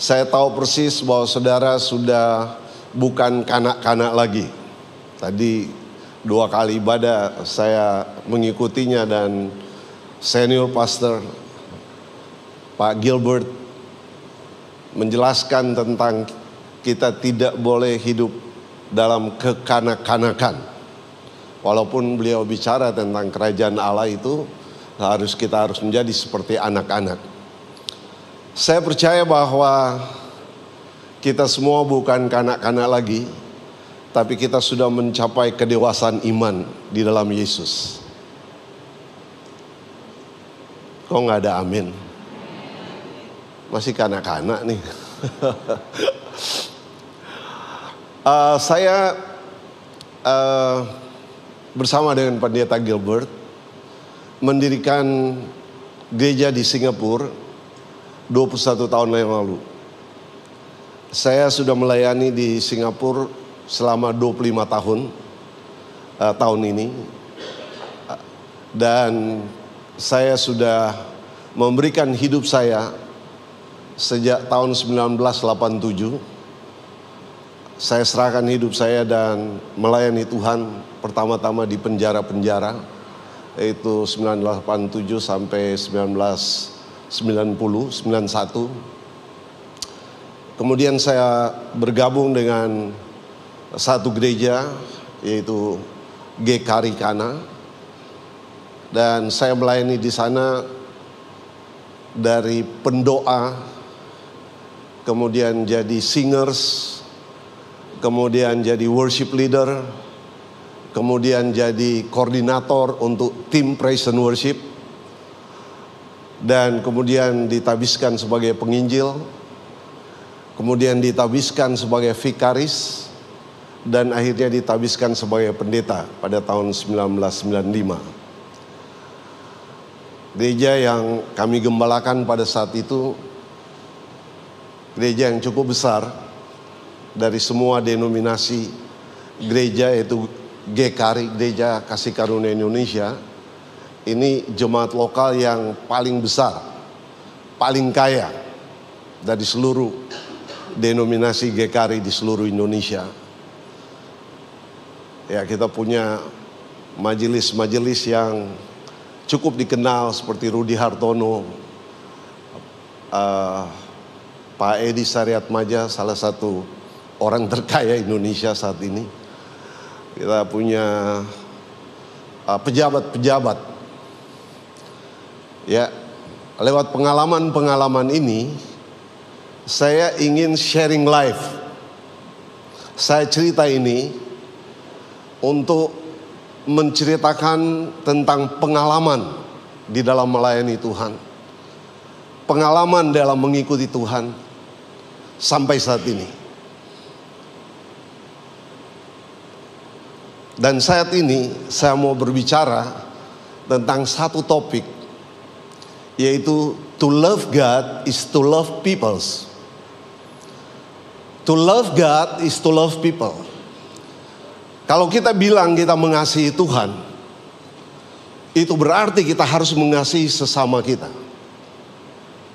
Saya tahu persis bahwa saudara sudah bukan kanak-kanak lagi. Tadi 2 kali ibadah saya mengikutinya dan senior pastor Pak Gilbert menjelaskan tentang kita tidak boleh hidup dalam kekanak-kanakan. Walaupun beliau bicara tentang kerajaan Allah itu kita harus menjadi seperti anak-anak. Saya percaya bahwa kita semua bukan kanak-kanak lagi, tapi kita sudah mencapai kedewasaan iman di dalam Yesus. Kok nggak ada amin? Masih kanak-kanak nih. Saya bersama dengan Pendeta Gilbert mendirikan gereja di Singapura 21 tahun yang lalu. Saya sudah melayani di Singapura selama 25 tahun ini. Dan saya sudah memberikan hidup saya sejak tahun 1987. Saya serahkan hidup saya dan melayani Tuhan pertama-tama di penjara-penjara, yaitu 1987 sampai 1991. Kemudian saya bergabung dengan satu gereja, yaitu GKRI Kana, dan saya melayani di sana dari pendoa, kemudian jadi singers, kemudian jadi worship leader, kemudian jadi koordinator untuk tim praise and worship, dan kemudian ditabiskan sebagai penginjil, kemudian ditabiskan sebagai vikaris, dan akhirnya ditabiskan sebagai pendeta pada tahun 1995. Gereja yang kami gembalakan pada saat itu, gereja yang cukup besar dari semua denominasi gereja, yaitu GKRI, Gereja Kasih Karunia Indonesia. Ini jemaat lokal yang paling besar, paling kaya dari seluruh denominasi GKRI di seluruh Indonesia. Ya, kita punya majelis-majelis yang cukup dikenal seperti Rudi Hartono, Pak Edi Saryatmaja, salah satu orang terkaya Indonesia saat ini. Kita punya pejabat-pejabat. Ya, lewat pengalaman-pengalaman ini, saya ingin sharing life. Saya cerita ini untuk menceritakan tentang pengalaman di dalam melayani Tuhan, pengalaman dalam mengikuti Tuhan sampai saat ini. Dan saat ini saya mau berbicara tentang satu topik, yaitu to love God is to love people. To love God is to love people. Kalau kita bilang kita mengasihi Tuhan, itu berarti kita harus mengasihi sesama kita.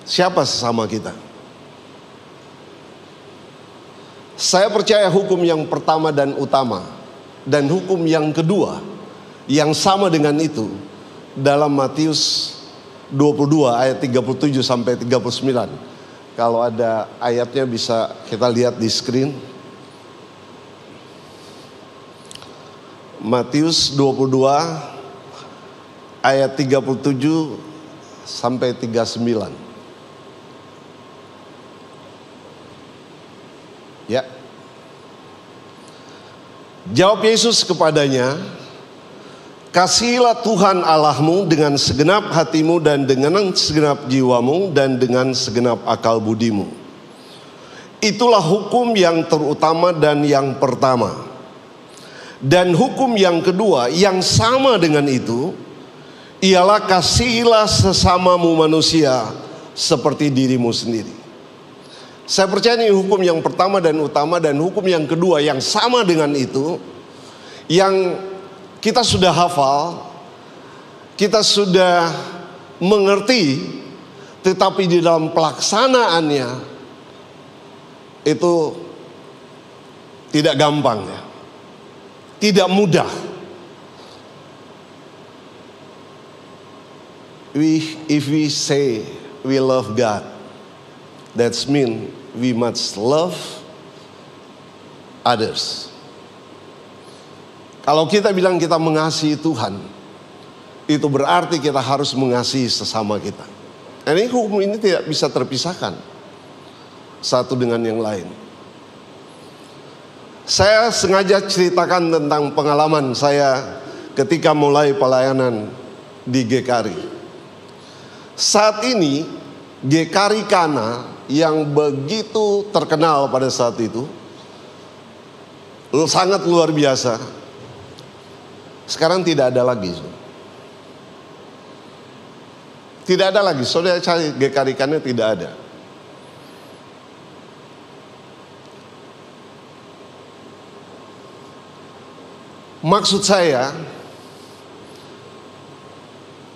Siapa sesama kita? Saya percaya hukum yang pertama dan utama, dan hukum yang kedua yang sama dengan itu dalam Matius 22 ayat 37 sampai 39. Kalau ada ayatnya bisa kita lihat di screen. Matius 22 ayat 37 sampai 39. Ya. Jawab Yesus kepadanya, "Kasihilah Tuhan Allahmu dengan segenap hatimu dan dengan segenap jiwamu dan dengan segenap akal budimu. Itulah hukum yang terutama dan yang pertama. Dan hukum yang kedua yang sama dengan itu ialah kasihilah sesamamu manusia seperti dirimu sendiri." Saya percaya ini hukum yang pertama dan utama, dan hukum yang kedua yang sama dengan itu, yang kita sudah hafal, kita sudah mengerti, tetapi di dalam pelaksanaannya itu tidak gampang ya. Tidak mudah. If we say we love God, that's mean we must love others. Kalau kita bilang kita mengasihi Tuhan, itu berarti kita harus mengasihi sesama kita. Dan ini hukum ini tidak bisa terpisahkan satu dengan yang lain. Saya sengaja ceritakan tentang pengalaman saya ketika mulai pelayanan di GKRI. Saat ini GKRI Kana yang begitu terkenal pada saat itu, sangat luar biasa, sekarang tidak ada lagi. Tidak ada lagi, saudara cari GKRI Kana tidak ada. Maksud saya,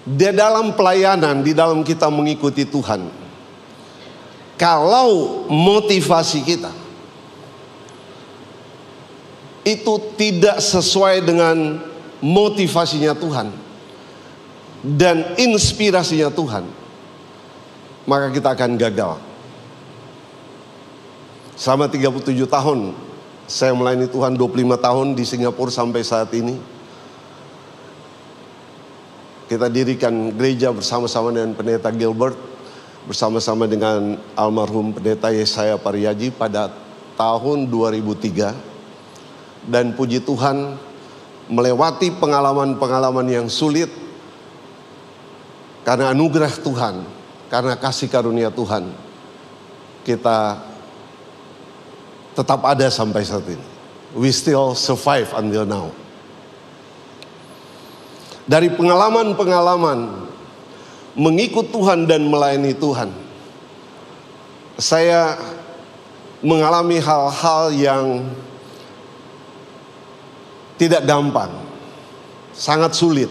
di dalam pelayanan, di dalam kita mengikuti Tuhan, kalau motivasi kita itu tidak sesuai dengan motivasinya Tuhan dan inspirasinya Tuhan, maka kita akan gagal. Selama 37 tahun saya melayani Tuhan, 25 tahun di Singapura sampai saat ini. Kita dirikan gereja bersama-sama dengan Pendeta Gilbert, bersama-sama dengan almarhum Pendeta Yesaya Pariyaji pada tahun 2003. Dan puji Tuhan, melewati pengalaman-pengalaman yang sulit, karena anugerah Tuhan, karena kasih karunia Tuhan, kita tetap ada sampai saat ini. We still survive until now. Dari pengalaman-pengalaman mengikut Tuhan dan melayani Tuhan, saya mengalami hal-hal yang tidak gampang, sangat sulit.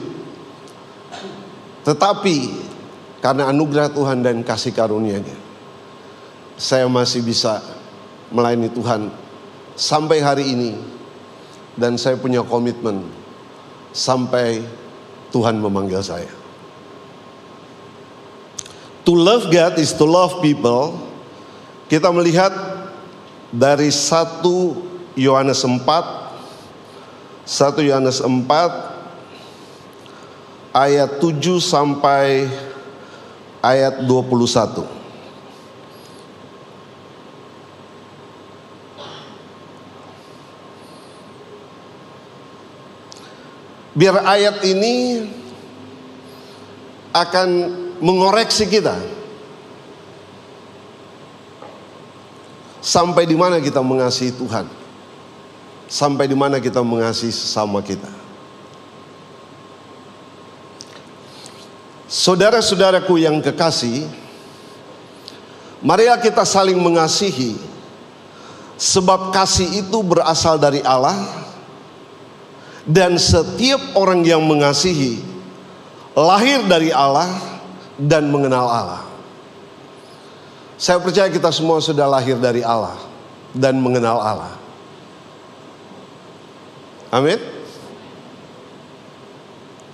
Tetapi karena anugerah Tuhan dan kasih karunia-Nya, saya masih bisa melayani Tuhan sampai hari ini. Dan saya punya komitmen sampai Tuhan memanggil saya. To love God is to love people. Kita melihat dari 1 Yohanes 4 ayat 7 sampai ayat 21. Biar ayat ini akan mengoreksi kita sampai di mana kita mengasihi Tuhan, sampai di mana kita mengasihi sesama kita. Saudara-saudaraku yang kekasih, marilah kita saling mengasihi, sebab kasih itu berasal dari Allah. Dan setiap orang yang mengasihi lahir dari Allah dan mengenal Allah. Saya percaya kita semua sudah lahir dari Allah dan mengenal Allah. Amin.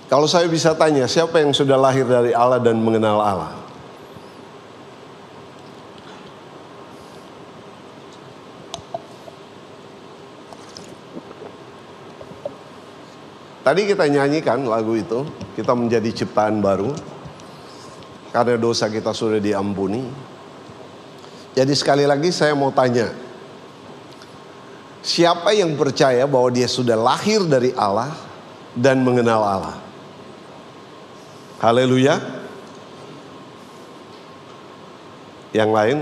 Kalau saya bisa tanya, siapa yang sudah lahir dari Allah dan mengenal Allah? Tadi kita nyanyikan lagu itu, kita menjadi ciptaan baru karena dosa kita sudah diampuni. Jadi sekali lagi saya mau tanya, siapa yang percaya bahwa dia sudah lahir dari Allah dan mengenal Allah? Haleluya. Yang lain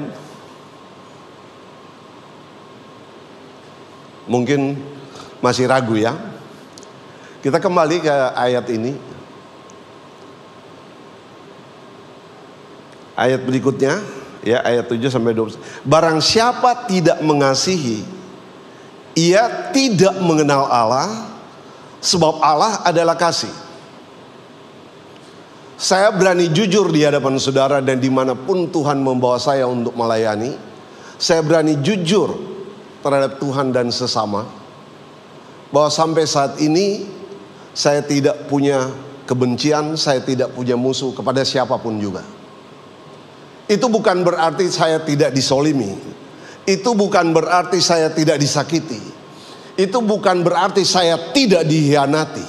mungkin masih ragu ya. Kita kembali ke ayat ini. Ayat berikutnya, ya, ayat 7 sampai 12. Barang siapa tidak mengasihi, ia tidak mengenal Allah, sebab Allah adalah kasih. Saya berani jujur di hadapan saudara dan dimanapun Tuhan membawa saya untuk melayani, saya berani jujur terhadap Tuhan dan sesama, bahwa sampai saat ini saya tidak punya kebencian, saya tidak punya musuh kepada siapapun juga. Itu bukan berarti saya tidak disolimi. Itu bukan berarti saya tidak disakiti. Itu bukan berarti saya tidak dikhianati.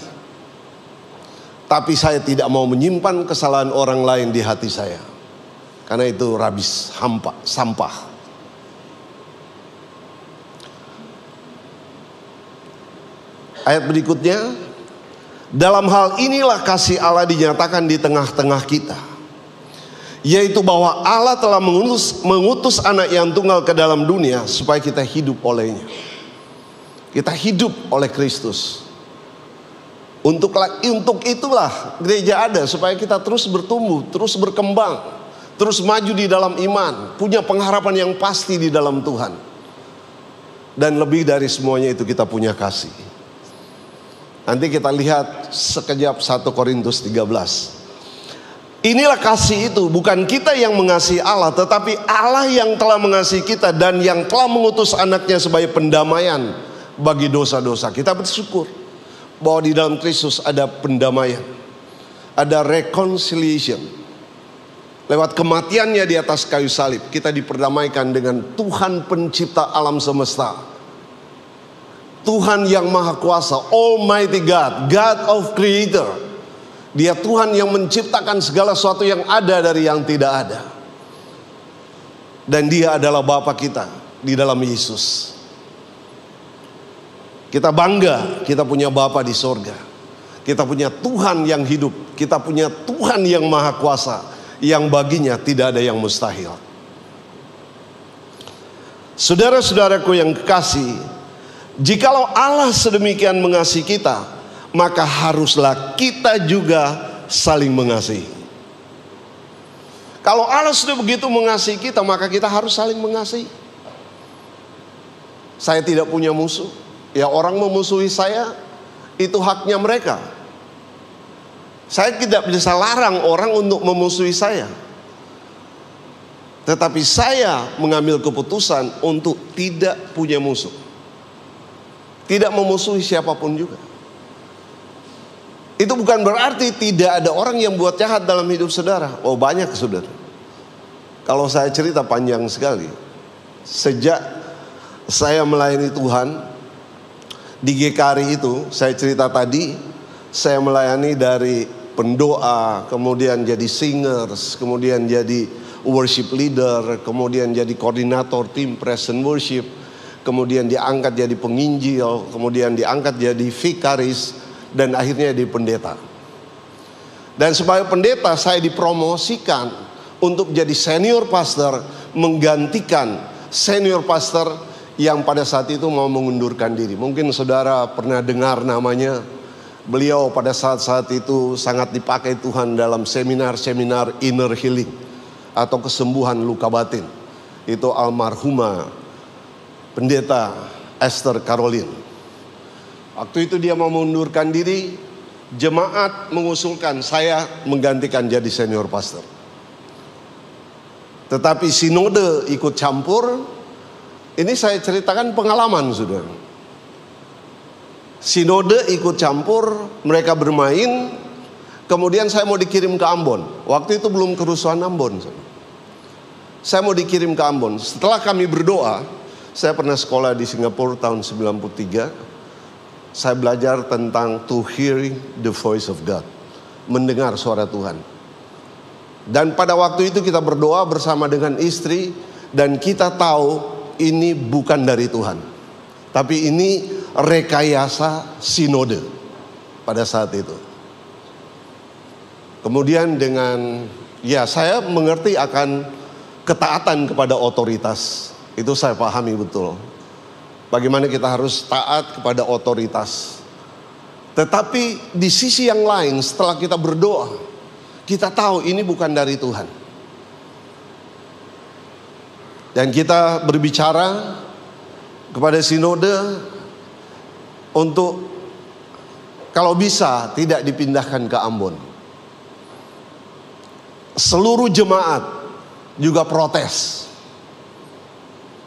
Tapi saya tidak mau menyimpan kesalahan orang lain di hati saya, karena itu rabis, sampah. Ayat berikutnya, dalam hal inilah kasih Allah dinyatakan di tengah-tengah kita, yaitu bahwa Allah telah mengutus anak yang tunggal ke dalam dunia supaya kita hidup olehnya. Kita hidup oleh Kristus. Untuk itulah gereja ada, supaya kita terus bertumbuh, terus berkembang, terus maju di dalam iman, punya pengharapan yang pasti di dalam Tuhan. Dan lebih dari semuanya itu kita punya kasih. Nanti kita lihat sekejap 1 Korintus 13. Inilah kasih itu, bukan kita yang mengasihi Allah, tetapi Allah yang telah mengasihi kita dan yang telah mengutus anaknya sebagai pendamaian bagi dosa-dosa. Kita bersyukur bahwa di dalam Kristus ada pendamaian, ada reconciliation. Lewat kematiannya di atas kayu salib, kita diperdamaikan dengan Tuhan pencipta alam semesta, Tuhan yang maha kuasa, Almighty God, God of Creator. Dia Tuhan yang menciptakan segala sesuatu yang ada dari yang tidak ada. Dan Dia adalah Bapa kita di dalam Yesus. Kita bangga, kita punya Bapa di sorga. Kita punya Tuhan yang hidup. Kita punya Tuhan yang maha kuasa, yang baginya tidak ada yang mustahil. Saudara-saudaraku yang kekasih, jikalau Allah sedemikian mengasihi kita, maka haruslah kita juga saling mengasihi. Kalau Allah sudah begitu mengasihi kita, maka kita harus saling mengasihi. Saya tidak punya musuh. Ya, orang memusuhi saya, itu haknya mereka. Saya tidak bisa larang orang untuk memusuhi saya. Tetapi saya mengambil keputusan untuk tidak punya musuh. Tidak memusuhi siapapun juga. Itu bukan berarti tidak ada orang yang buat jahat dalam hidup saudara. Oh, banyak saudara. Kalau saya cerita panjang sekali. Sejak saya melayani Tuhan di GKRI itu, saya cerita tadi, saya melayani dari pendoa, kemudian jadi singers, kemudian jadi worship leader, kemudian jadi koordinator tim praise and worship, kemudian diangkat jadi penginjil, kemudian diangkat jadi vikaris, dan akhirnya jadi pendeta. Dan sebagai pendeta saya dipromosikan untuk jadi senior pastor, menggantikan senior pastor yang pada saat itu mau mengundurkan diri. Mungkin saudara pernah dengar namanya. Beliau pada saat-saat itu sangat dipakai Tuhan dalam seminar-seminar inner healing atau kesembuhan luka batin. Itu almarhumah Pendeta Esther Caroline. Waktu itu dia mau mengundurkan diri, jemaat mengusulkan saya menggantikan jadi senior pastor. Tetapi sinode ikut campur. Ini saya ceritakan pengalaman, saudara. Sinode ikut campur, mereka bermain. Kemudian saya mau dikirim ke Ambon. Waktu itu belum kerusuhan Ambon. Saya mau dikirim ke Ambon. Setelah kami berdoa, saya pernah sekolah di Singapura tahun 93. Saya belajar tentang to hearing the voice of God, mendengar suara Tuhan. Dan pada waktu itu kita berdoa bersama dengan istri, dan kita tahu ini bukan dari Tuhan, tapi ini rekayasa sinode pada saat itu. Kemudian dengan saya mengerti akan ketaatan kepada otoritas. Itu saya pahami betul. Bagaimana kita harus taat kepada otoritas. Tetapi di sisi yang lain, setelah kita berdoa, kita tahu ini bukan dari Tuhan. Dan kita berbicara kepada sinode untuk kalau bisa tidak dipindahkan ke Ambon. Seluruh jemaat juga protes.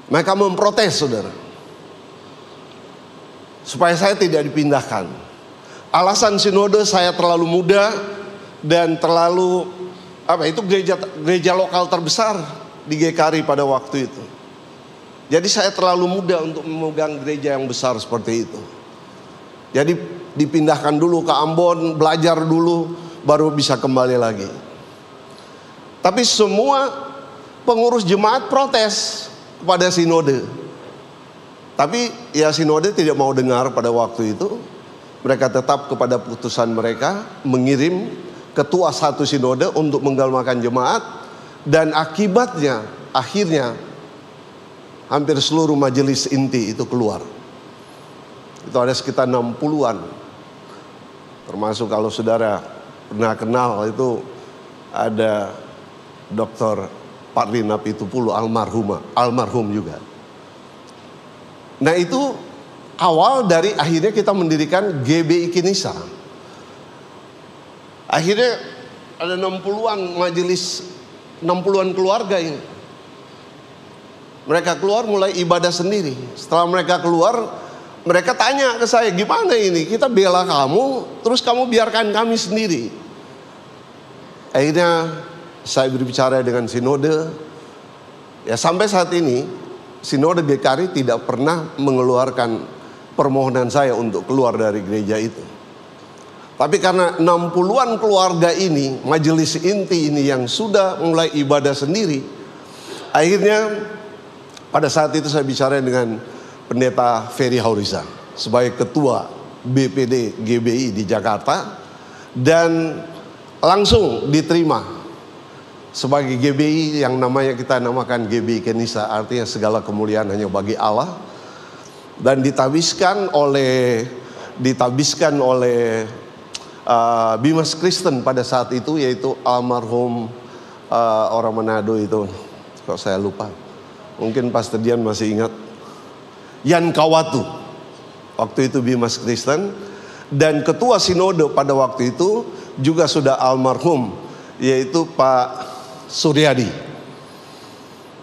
Mereka memprotes, saudara, supaya saya tidak dipindahkan. Alasan sinode, saya terlalu muda dan terlalu itu gereja lokal terbesar di GKRI pada waktu itu. Jadi saya terlalu muda untuk memegang gereja yang besar seperti itu. Jadi dipindahkan dulu ke Ambon, belajar dulu, baru bisa kembali lagi. Tapi semua pengurus jemaat protes kepada sinode. Tapi ya sinode tidak mau dengar pada waktu itu. Mereka tetap kepada putusan mereka, mengirim ketua satu sinode untuk menggalmakan jemaat. Dan akibatnya, akhirnya hampir seluruh majelis inti itu keluar. Itu ada sekitar 60-an. Termasuk kalau saudara pernah kenal, itu ada Dr. Parlin Apitupulu, almarhum juga. Nah, itu awal dari akhirnya kita mendirikan GBI Kenisa. Akhirnya ada 60-an majelis, 60-an keluarga ini. Mereka keluar mulai ibadah sendiri. Setelah mereka keluar, mereka tanya ke saya, gimana ini? Kita bela kamu, terus kamu biarkan kami sendiri. Akhirnya saya berbicara dengan sinode. Ya, sampai saat ini sinode GKRI tidak pernah mengeluarkan permohonan saya untuk keluar dari gereja itu. Tapi karena 60-an keluarga ini, majelis inti ini yang sudah mulai ibadah sendiri, akhirnya pada saat itu saya bicara dengan Pendeta Ferry Hauriza sebagai ketua BPD GBI di Jakarta, dan langsung diterima sebagai GBI yang namanya kita namakan GBI Kenisa, artinya segala kemuliaan hanya bagi Allah. Dan ditabiskan oleh Bimas Kristen pada saat itu, yaitu almarhum orang Manado itu, kok saya lupa, mungkin Pastor Dian masih ingat, Yan Kawatu. Waktu itu Bimas Kristen. Dan ketua sinode pada waktu itu juga sudah almarhum, yaitu Pak Suryadi.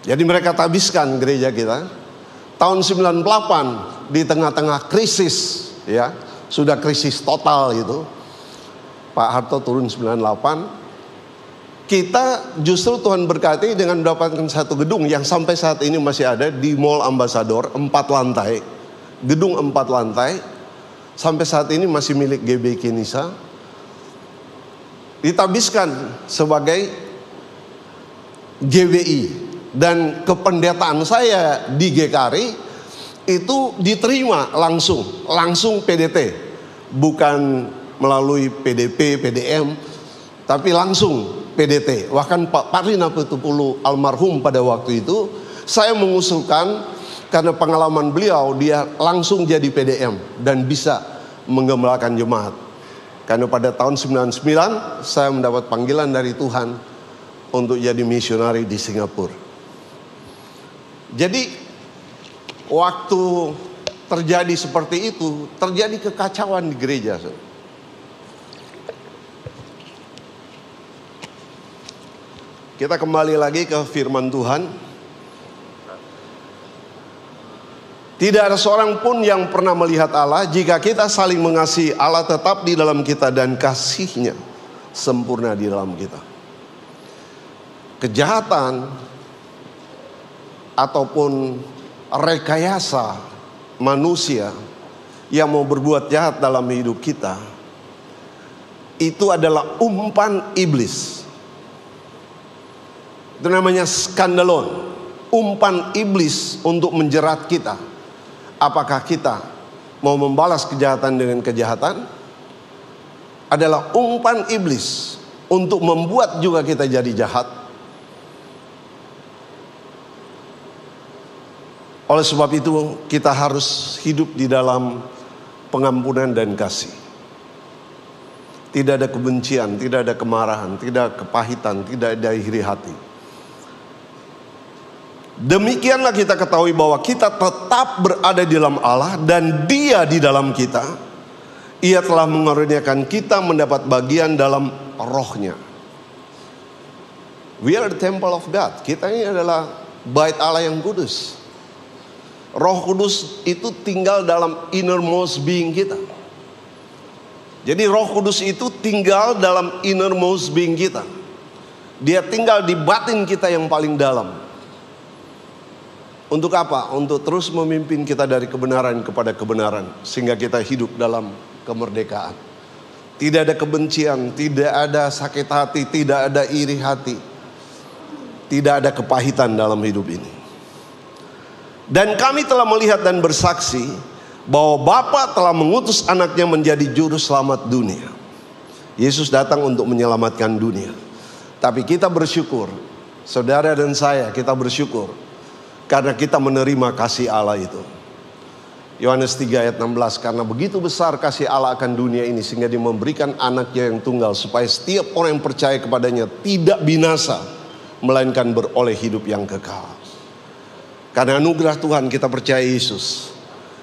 Jadi mereka tabiskan gereja kita. Tahun 98 di tengah-tengah krisis, ya, sudah krisis total itu. Pak Harto turun 98. Kita justru Tuhan berkati dengan mendapatkan satu gedung yang sampai saat ini masih ada di Mall Ambassador, 4 lantai. Gedung 4 lantai sampai saat ini masih milik GBI Kenisa. Ditabiskan sebagai GBI, dan kependetaan saya di GKRI itu diterima langsung PDT, bukan melalui PDP, PDM, tapi langsung PDT. Bahkan Pak Parlin Apitupulu almarhum pada waktu itu, saya mengusulkan karena pengalaman beliau, dia langsung jadi PDM dan bisa menggembalakan jemaat. Karena pada tahun 99 saya mendapat panggilan dari Tuhan untuk jadi misionari di Singapura. Jadi waktu terjadi seperti itu, terjadi kekacauan di gereja. Kita kembali lagi ke firman Tuhan. Tidak ada seorang pun yang pernah melihat Allah. Jika kita saling mengasihi, Allah tetap di dalam kita dan kasih-Nya sempurna di dalam kita. Kejahatan ataupun rekayasa manusia yang mau berbuat jahat dalam hidup kita, itu adalah umpan iblis. Itu namanya skandalon, umpan iblis untuk menjerat kita. Apakah kita mau membalas kejahatan dengan kejahatan? Adalah umpan iblis untuk membuat juga kita jadi jahat. Oleh sebab itu kita harus hidup di dalam pengampunan dan kasih. Tidak ada kebencian, tidak ada kemarahan, tidak ada kepahitan, tidak ada iri hati. Demikianlah kita ketahui bahwa kita tetap berada di dalam Allah dan Dia di dalam kita. Ia telah mengaruniakan kita mendapat bagian dalam roh-Nya. We are the temple of God. Kita ini adalah bait Allah yang kudus. Roh Kudus itu tinggal dalam innermost being kita. Jadi Roh Kudus itu tinggal dalam innermost being kita. Dia tinggal di batin kita yang paling dalam. Untuk apa? Untuk terus memimpin kita dari kebenaran kepada kebenaran, sehingga kita hidup dalam kemerdekaan. Tidak ada kebencian, tidak ada sakit hati, tidak ada iri hati, tidak ada kepahitan dalam hidup ini. Dan kami telah melihat dan bersaksi bahwa Bapa telah mengutus anaknya menjadi juru selamat dunia. Yesus datang untuk menyelamatkan dunia. Tapi kita bersyukur, saudara dan saya, kita bersyukur karena kita menerima kasih Allah itu. Yohanes 3 ayat 16, karena begitu besar kasih Allah akan dunia ini sehingga Dia memberikan anaknya yang tunggal supaya setiap orang yang percaya kepadanya tidak binasa, melainkan beroleh hidup yang kekal. Karena anugerah Tuhan kita percaya Yesus,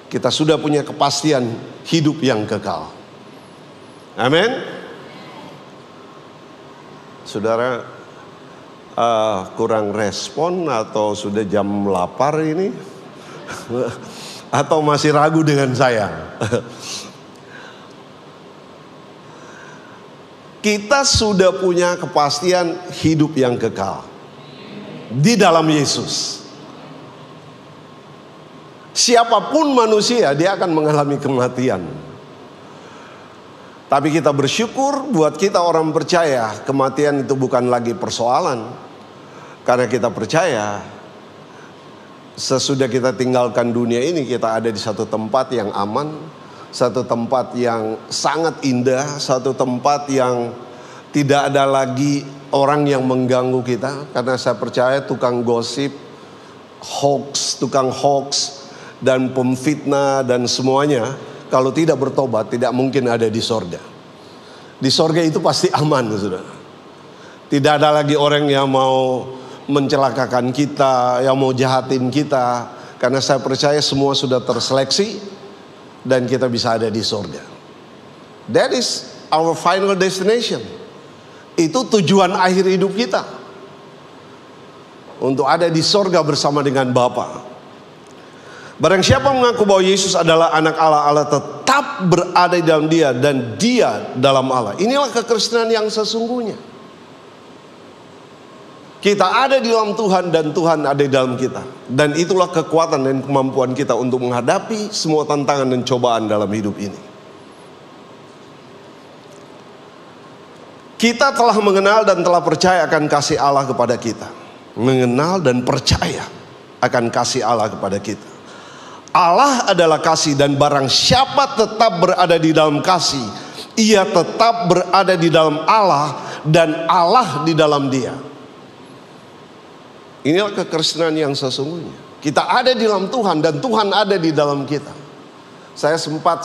kita sudah punya kepastian hidup yang kekal. Amin. Saudara kurang respon atau sudah jam lapar ini? Atau masih ragu dengan saya? Kita sudah punya kepastian hidup yang kekal di dalam Yesus. Siapapun manusia, dia akan mengalami kematian. Tapi kita bersyukur, buat kita orang percaya, kematian itu bukan lagi persoalan. Karena kita percaya, sesudah kita tinggalkan dunia ini, kita ada di satu tempat yang aman, satu tempat yang sangat indah, satu tempat yang tidak ada lagi orang yang mengganggu kita. Karena saya percaya tukang gosip, tukang hoax, dan pemfitnah dan semuanya, kalau tidak bertobat tidak mungkin ada di sorga. Di sorga itu pasti aman, saudara. Tidak ada lagi orang yang mau mencelakakan kita, yang mau jahatin kita. Karena saya percaya semua sudah terseleksi dan kita bisa ada di sorga. That is our final destination. Itu tujuan akhir hidup kita, untuk ada di sorga bersama dengan Bapa. Barang siapa mengaku bahwa Yesus adalah anak Allah, Allah tetap berada di dalam dia dan dia dalam Allah. Inilah kekristenan yang sesungguhnya. Kita ada di dalam Tuhan dan Tuhan ada di dalam kita. Dan itulah kekuatan dan kemampuan kita untuk menghadapi semua tantangan dan cobaan dalam hidup ini. Kita telah mengenal dan telah percaya akan kasih Allah kepada kita. Mengenal dan percaya akan kasih Allah kepada kita. Allah adalah kasih, dan barang siapa tetap berada di dalam kasih, ia tetap berada di dalam Allah dan Allah di dalam dia. Inilah kekristenan yang sesungguhnya. Kita ada di dalam Tuhan dan Tuhan ada di dalam kita. Saya sempat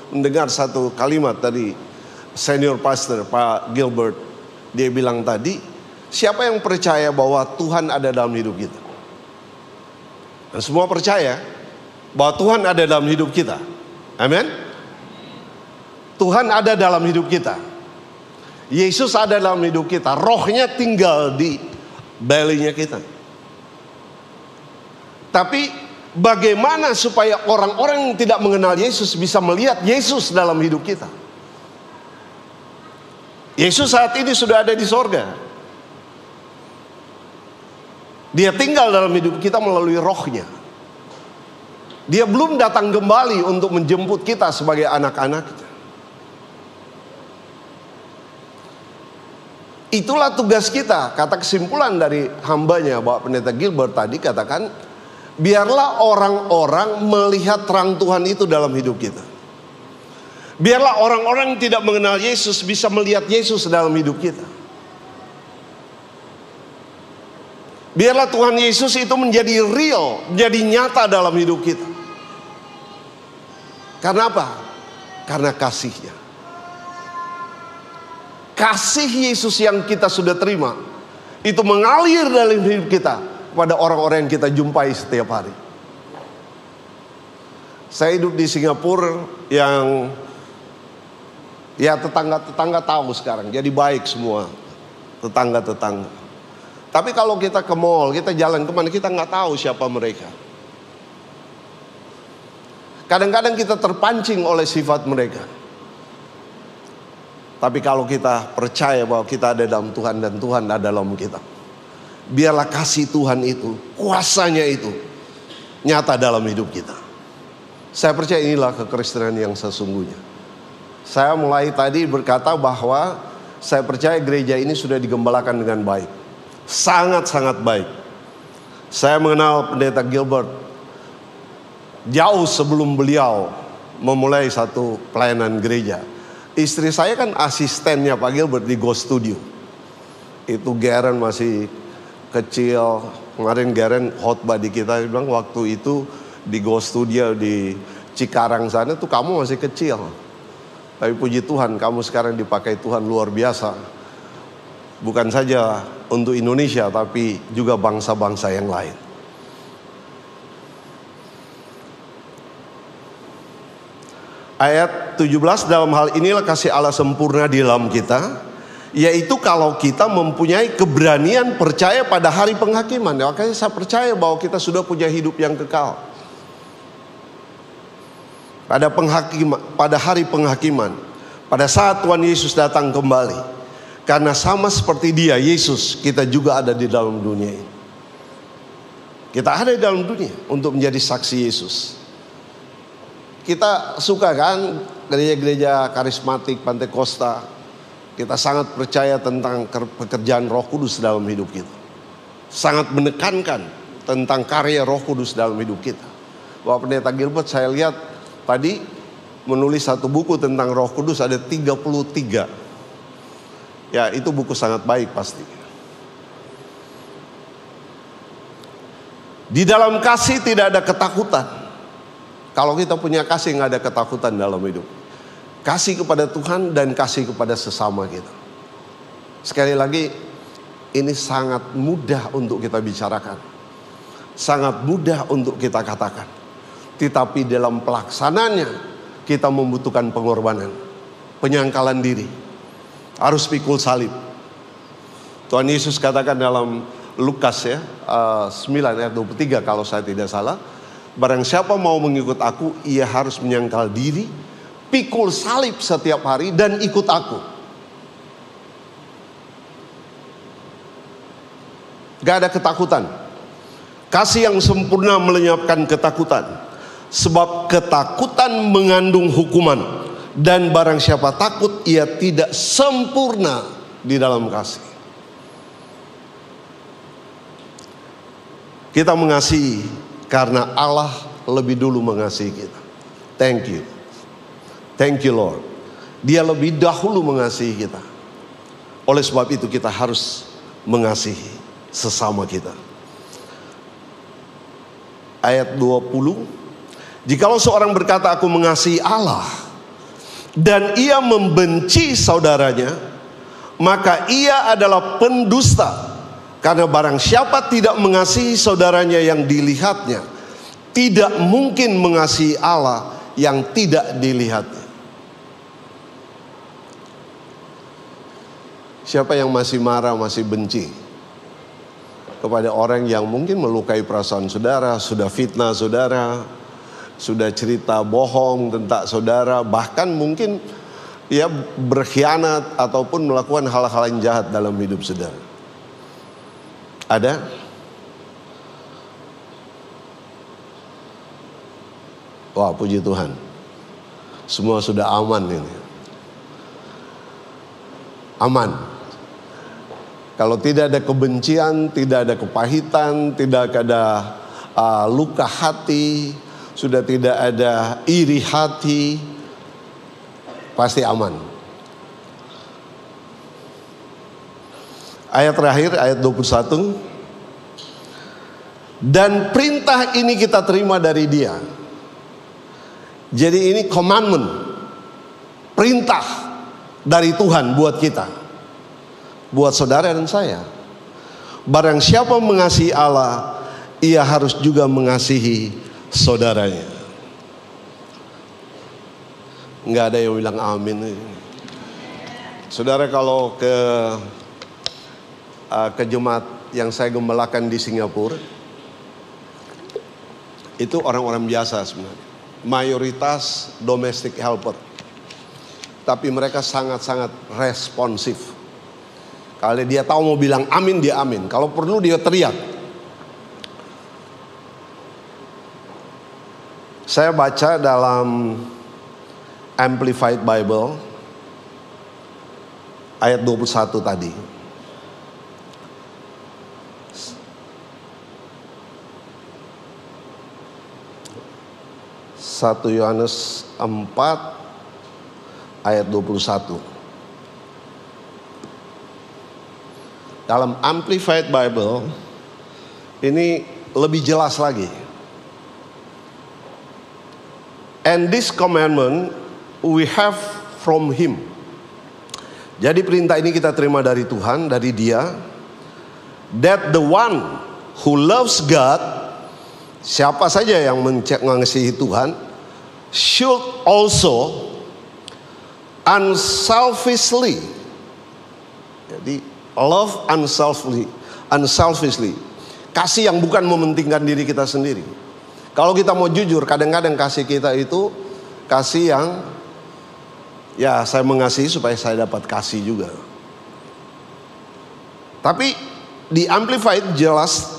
mendengar satu kalimat tadi senior pastor Pak Gilbert. Dia bilang tadi, siapa yang percaya bahwa Tuhan ada dalam hidup kita? Dan semua percaya bahwa Tuhan ada dalam hidup kita. Amin. Tuhan ada dalam hidup kita. Yesus ada dalam hidup kita. Rohnya tinggal di belly-nya kita. Tapi bagaimana supaya orang-orang yang tidak mengenal Yesus bisa melihat Yesus dalam hidup kita? Yesus saat ini sudah ada di sorga. Dia tinggal dalam hidup kita melalui rohnya. Dia belum datang kembali untuk menjemput kita sebagai anak-anaknya. Itulah tugas kita. Kata kesimpulan dari hambanya Bapak Pendeta Gilbert tadi katakan, biarlah orang-orang melihat terang Tuhan itu dalam hidup kita. Biarlah orang-orang yang tidak mengenal Yesus bisa melihat Yesus dalam hidup kita. Biarlah Tuhan Yesus itu menjadi real, menjadi nyata dalam hidup kita. Karena apa? Karena kasih-Nya. Kasih Yesus yang kita sudah terima itu mengalir dalam hidup kita pada orang-orang yang kita jumpai setiap hari. Saya hidup di Singapura yang ya tetangga-tetangga tahu sekarang, jadi baik semua tetangga-tetangga. Tapi kalau kita ke mall, kita jalan kemana, kita nggak tahu siapa mereka. Kadang-kadang kita terpancing oleh sifat mereka. Tapi kalau kita percaya bahwa kita ada dalam Tuhan dan Tuhan ada dalam kita, biarlah kasih Tuhan itu, kuasanya itu nyata dalam hidup kita. Saya percaya inilah kekristenan yang sesungguhnya. Saya mulai tadi berkata bahwa saya percaya gereja ini sudah digembalakan dengan baik. Sangat-sangat baik. Saya mengenal Pendeta Gilbert jauh sebelum beliau memulai satu pelayanan gereja. Istri saya kan asistennya Pak Gilbert di Go Studio. Itu Garen masih kecil. Kemarin Garen khotbah di kita, dia bilang waktu itu di Go Studio di Cikarang sana tuh kamu masih kecil. Tapi puji Tuhan kamu sekarang dipakai Tuhan luar biasa. Bukan saja untuk Indonesia tapi juga bangsa-bangsa yang lain. Ayat 17, dalam hal inilah kasih Allah sempurna di dalam kita, yaitu kalau kita mempunyai keberanian percaya pada hari penghakiman. Makanya saya percaya bahwa kita sudah punya hidup yang kekal. Pada hari penghakiman, pada saat Tuhan Yesus datang kembali. Karena sama seperti Dia, Yesus, kita juga ada di dalam dunia ini. Kita ada di dalam dunia untuk menjadi saksi Yesus. Kita suka kan gereja-gereja karismatik, Pantekosta. Kita sangat percaya tentang pekerjaan Roh Kudus dalam hidup kita. Sangat menekankan tentang karya Roh Kudus dalam hidup kita. Bapak Pendeta Gilbert saya lihat tadi menulis satu buku tentang Roh Kudus, ada 33. Ya, itu buku sangat baik pasti. Di dalam kasih tidak ada ketakutan. Kalau kita punya kasih, nggak ada ketakutan dalam hidup. Kasih kepada Tuhan dan kasih kepada sesama kita. Sekali lagi, ini sangat mudah untuk kita bicarakan. Sangat mudah untuk kita katakan. Tetapi dalam pelaksanaannya, kita membutuhkan pengorbanan. Penyangkalan diri. Harus pikul salib. Tuhan Yesus katakan dalam Lukas 9 ayat 23 kalau saya tidak salah. Barang siapa mau mengikut aku, ia harus menyangkal diri, pikul salib setiap hari dan ikut aku. Gak ada ketakutan. Kasih yang sempurna melenyapkan ketakutan. Sebab ketakutan mengandung hukuman. Dan barang siapa takut, ia tidak sempurna di dalam kasih. Kita mengasihi karena Allah lebih dulu mengasihi kita. Thank you. Thank you Lord. Dia lebih dahulu mengasihi kita. Oleh sebab itu kita harus mengasihi sesama kita. Ayat 20. Jikalau seorang berkata aku mengasihi Allah dan ia membenci saudaranya, maka ia adalah pendusta. Karena barang siapa tidak mengasihi saudaranya yang dilihatnya, tidak mungkin mengasihi Allah yang tidak dilihatnya. Siapa yang masih marah, masih benci kepada orang yang mungkin melukai perasaan saudara, sudah fitnah saudara, sudah cerita bohong tentang saudara, bahkan mungkin ya berkhianat ataupun melakukan hal-hal yang jahat dalam hidup saudara? Ada? Wah, puji Tuhan. Semua sudah aman ini. Aman. Kalau tidak ada kebencian, tidak ada kepahitan, tidak ada luka hati, sudah tidak ada iri hati, pasti aman. Ayat terakhir, ayat 21. Dan perintah ini kita terima dari Dia. Jadi ini commandment, perintah dari Tuhan buat kita, buat saudara dan saya. Barang siapa mengasihi Allah, ia harus juga mengasihi saudaranya. Nggak ada yang bilang amin. Saudara kalau ke jemaat yang saya gembalakan di Singapura, itu orang-orang biasa sebenarnya. mayoritas domestic helper. Tapi mereka sangat-sangat responsif. Kalau dia tahu mau bilang amin, dia amin. Kalau perlu dia teriak. Saya baca dalam Amplified Bible ayat 21 tadi. 1 Yohanes 4 ayat 21. Dalam Amplified Bible ini lebih jelas lagi. And this commandment we have from him. Jadi perintah ini kita terima dari Tuhan, dari Dia. That the one who loves God, siapa saja yang mengasihi Tuhan, should also unselfishly. Jadi love unselfishly. Kasih yang bukan mementingkan diri kita sendiri. Kalau kita mau jujur, kadang-kadang kasih kita itu kasih yang ya saya mengasihi supaya saya dapat kasih juga. Tapi di Amplified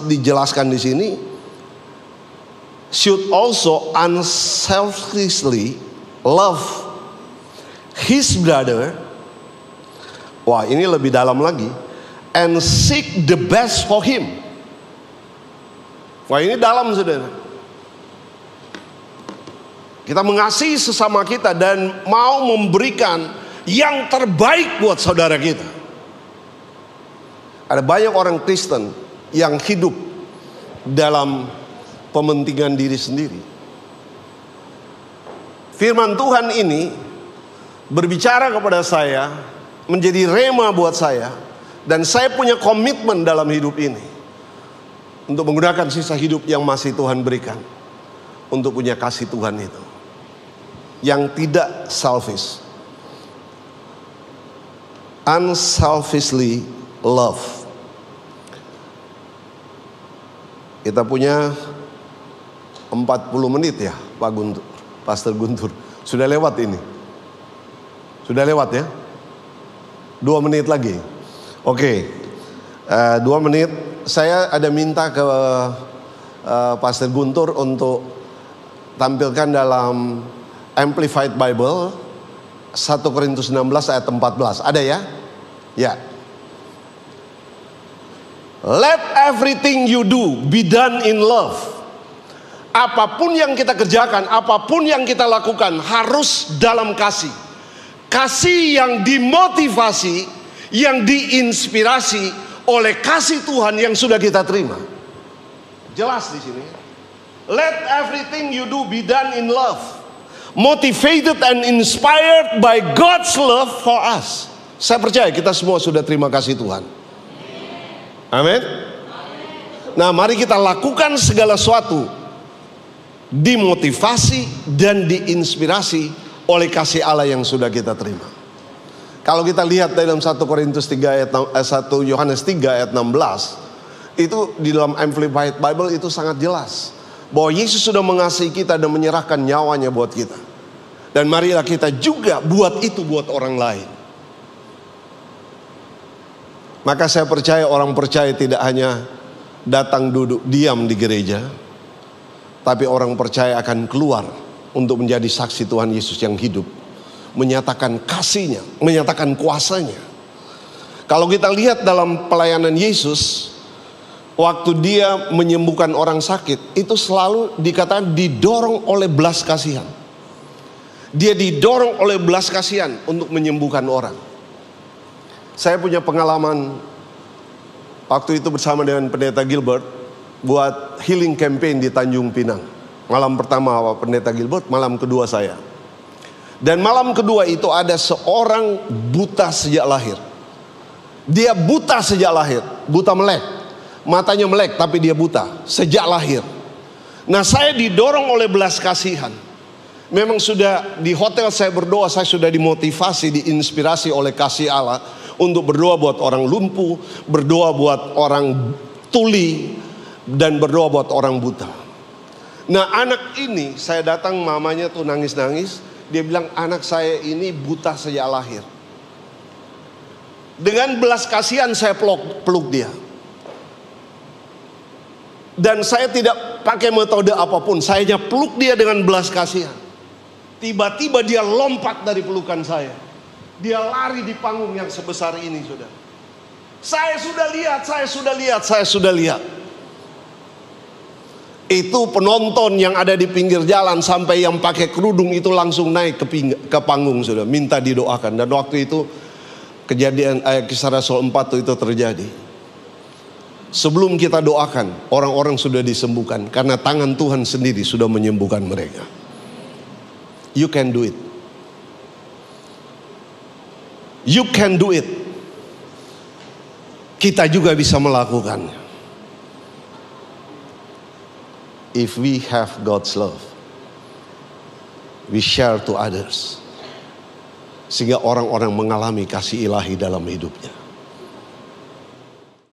dijelaskan di sini, should also unselfishly love his brother. Wah, ini lebih dalam lagi. And seek the best for him. Wah, ini dalam, saudara. Kita mengasihi sesama kita dan mau memberikan yang terbaik buat saudara kita. Ada banyak orang Kristen yang hidup dalam pementingan diri sendiri. Firman Tuhan ini berbicara kepada saya, menjadi rema buat saya, dan saya punya komitmen dalam hidup ini untuk menggunakan sisa hidup yang masih Tuhan berikan untuk punya kasih Tuhan itu yang tidak selfish. Unselfishly love. Kita punya 40 menit ya Pak Guntur, Pastor Guntur. Sudah lewat ini. Sudah lewat ya. 2 menit lagi. Oke. 2 menit. Saya ada minta ke Pastor Guntur untuk tampilkan dalam Amplified Bible 1 Korintus 16 ayat 14. Ada ya? Ya. Let everything you do be done in love. Apapun yang kita kerjakan, apapun yang kita lakukan harus dalam kasih. Kasih yang dimotivasi, yang diinspirasi oleh kasih Tuhan yang sudah kita terima. Jelas di sini. Let everything you do be done in love. Motivated and inspired by God's love for us. Saya percaya kita semua sudah terima kasih Tuhan. Amin. Nah, mari kita lakukan segala sesuatu dimotivasi dan diinspirasi oleh kasih Allah yang sudah kita terima. Kalau kita lihat dalam 1 Korintus 3 ayat 1 Yohanes 3 ayat 16, itu di dalam Amplified Bible itu sangat jelas bahwa Yesus sudah mengasihi kita dan menyerahkan nyawanya buat kita. Dan marilah kita juga buat itu buat orang lain. Maka saya percaya orang percaya tidak hanya datang duduk diam di gereja, tapi orang percaya akan keluar untuk menjadi saksi Tuhan Yesus yang hidup, menyatakan kasih-Nya, menyatakan kuasa-Nya. Kalau kita lihat dalam pelayanan Yesus, waktu Dia menyembuhkan orang sakit, itu selalu dikatakan didorong oleh belas kasihan. Dia didorong oleh belas kasihan untuk menyembuhkan orang. Saya punya pengalaman waktu itu bersama dengan Pendeta Gilbert buat healing campaign di Tanjung Pinang. Malam pertama Pendeta Gilbert, malam kedua saya. Dan malam kedua itu ada seorang buta sejak lahir. Dia buta sejak lahir, buta melek. Matanya melek tapi dia buta sejak lahir. Nah, saya didorong oleh belas kasihan. Memang sudah di hotel saya berdoa, saya sudah dimotivasi, diinspirasi oleh kasih Allah untuk berdoa buat orang lumpuh, berdoa buat orang tuli, dan berdoa buat orang buta. Nah anak ini, saya datang, mamanya tuh nangis-nangis. Dia bilang, anak saya ini buta sejak lahir. Dengan belas kasihan saya peluk dia. Dan saya tidak pakai metode apapun, saya hanya peluk dia dengan belas kasihan. Tiba-tiba dia lompat dari pelukan saya. Dia lari di panggung yang sebesar ini, saudara. Saya sudah lihat. Itu penonton yang ada di pinggir jalan sampai yang pakai kerudung itu langsung naik ke panggung, sudah minta didoakan. Dan waktu itu kejadian Kisah Rasul 4 itu terjadi. Sebelum kita doakan, orang-orang sudah disembuhkan karena tangan Tuhan sendiri sudah menyembuhkan mereka. You can do it. You can do it. Kita juga bisa melakukannya. If we have God's love, we share to others. Sehingga orang-orang mengalami kasih ilahi dalam hidupnya.